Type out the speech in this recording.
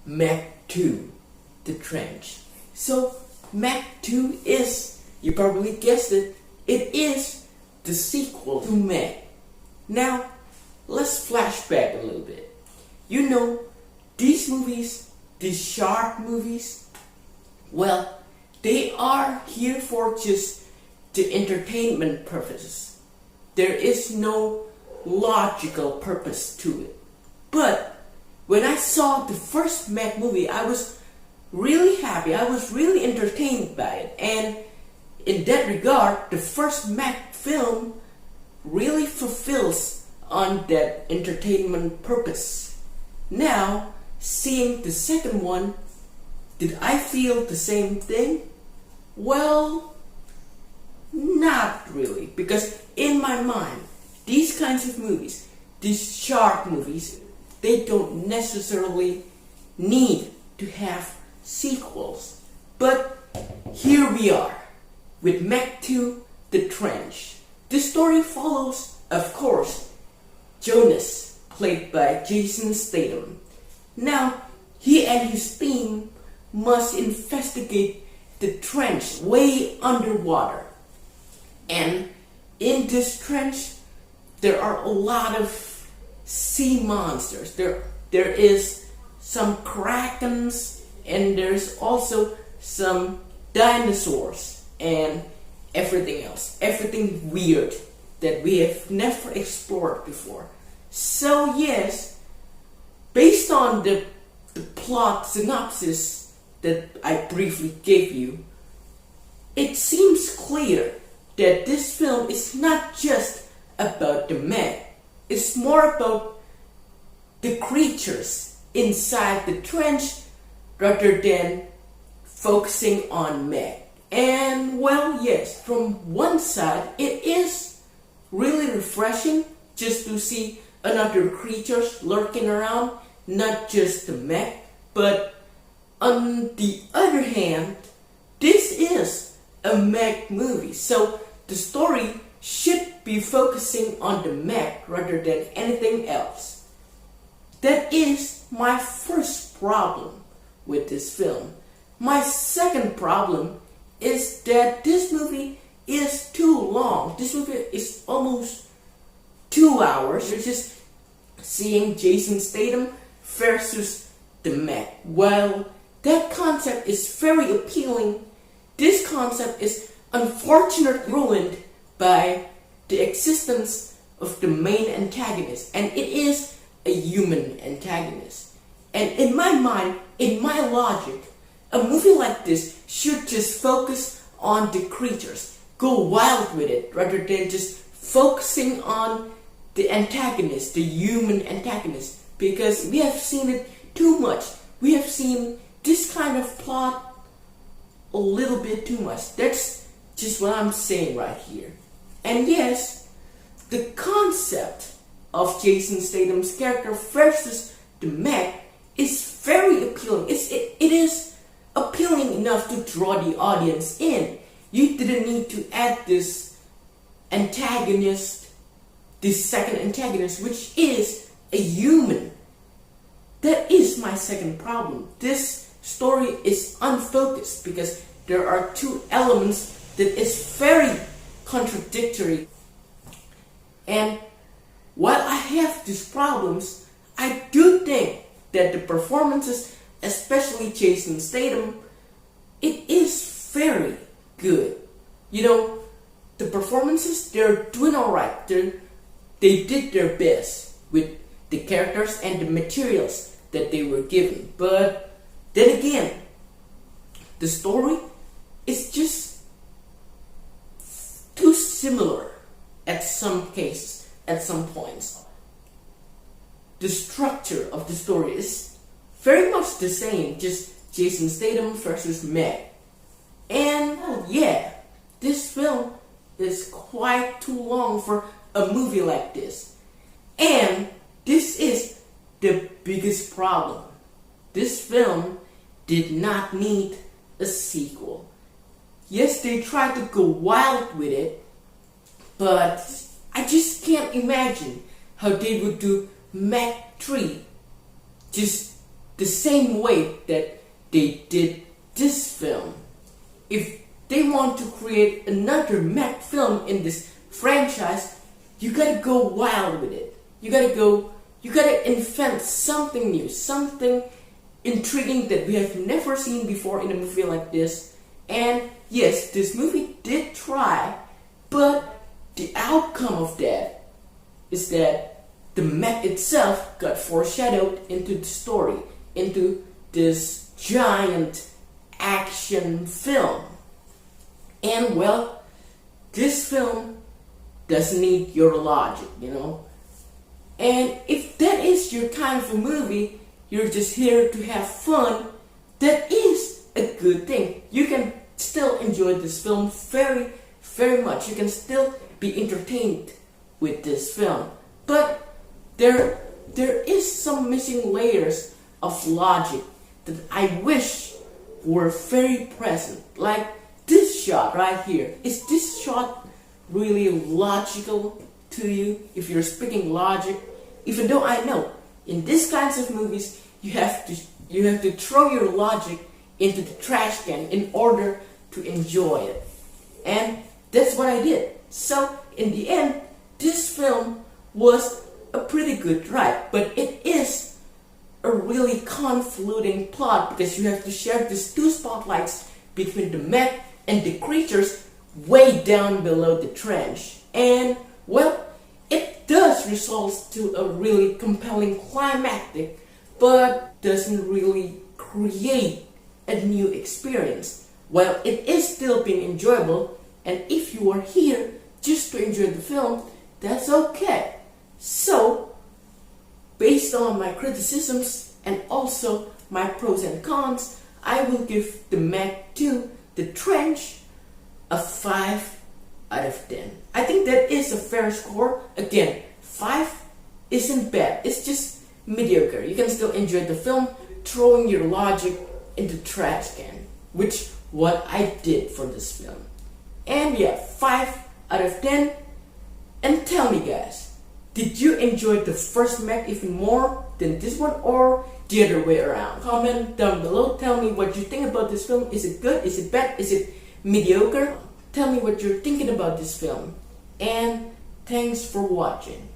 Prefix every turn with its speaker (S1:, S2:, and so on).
S1: Meg 2, The Trench. So Meg 2 is, you probably guessed it, it is the sequel to Meg. Now, let's flash back a little bit. You know, these movies, these shark movies, well, they are here for just the entertainment purposes. There is no logical purpose to it. But when I saw the first Meg movie, I was really happy. I was really entertained by it. And in that regard, the first Meg film really fulfills on that entertainment purpose. Now, seeing the second one, did I feel the same thing? Well, not really. Because in my mind, these kinds of movies, these shark movies, they don't necessarily need to have sequels. But here we are with Meg 2, The Trench. The story follows, of course, Jonas, played by Jason Statham. Now, he and his team must investigate the trench way underwater. And in this trench, there are a lot of sea monsters. There is some Krakens, and there's also some dinosaurs and everything else. Everything weird that we have never explored before. So yes, based on the plot synopsis that I briefly gave you, it seems clear that this film is not just about the Meg. It's more about the creatures inside the trench rather than focusing on Meg. And well, yes, from one side, it is really refreshing just to see another creatures lurking around, not just the Meg. But on the other hand, this is a Meg movie, so the story should be focusing on the Meg rather than anything else. That is my first problem with this film. My second problem is that this movie is too long. This movie is almost 2 hours. You're just seeing Jason Statham versus the Meg. While that concept is very appealing, this concept is unfortunately ruined by the existence of the main antagonist, and it is a human antagonist. And in my mind, in my logic, a movie like this should just focus on the creatures, go wild with it, rather than just focusing on the antagonist, the human antagonist, because we have seen it too much. We have seen this kind of plot a little bit too much. That's just what I'm saying right here. And yes, the concept of Jason Statham's character versus the Meg is very appealing. It is appealing enough to draw the audience in. You didn't need to add this antagonist, this second antagonist, which is a human. That is my second problem. This story is unfocused because there are two elements that is very contradictory. And while I have these problems, I do think that the performances, especially Jason Statham, it is very good. You know, the performances, they're doing alright. They did their best with the characters and the materials that they were given. But then again, the story is just too similar at some cases, at some points. The structure of the story is very much the same, just Jason Statham versus Meg. And well, yeah, this film is quite too long for a movie like this. And this is the biggest problem. This film did not need a sequel. Yes, they tried to go wild with it, but I just can't imagine how they would do Meg 3 just the same way that they did this film. If they want to create another Meg film in this franchise, you gotta go wild with it. You gotta invent something new, something intriguing that we have never seen before in a movie like this. And yes, this movie did try, but the outcome of that is that the Meg itself got foreshadowed into the story, into this giant action film. And well, this film doesn't need your logic, you know. And if that is your kind of a movie, you're just here to have fun, that is a good thing. You can still enjoy this film very, very much. You can still be entertained with this film. But there is some missing layers of logic that I wish were very present. Like this shot right here. Is this shot really logical to you if you're speaking logic? Even though I know in these kinds of movies you have to throw your logic into the trash can in order to enjoy it. And that's what I did. So in the end, this film was a pretty good ride, but it is a really convoluting plot because you have to share these two spotlights between the Meg and the creatures way down below the trench. And well, it does result to a really compelling climactic, but doesn't really create a new experience. While it is still being enjoyable, and if you are here just to enjoy the film, that's okay. So, based on my criticisms and also my pros and cons, I will give the Meg 2, The Trench, a 5 out of 10. I think that is a fair score. Again, 5 isn't bad. It's just mediocre. You can still enjoy the film throwing your logic into the trash can, which what I did for this film. And yeah, 5 out of 10. And tell me guys, did you enjoy the first Meg even more than this one, or the other way around? Comment down below, tell me what you think about this film. Is it good? Is it bad? Is it mediocre? Tell me what you're thinking about this film. And thanks for watching.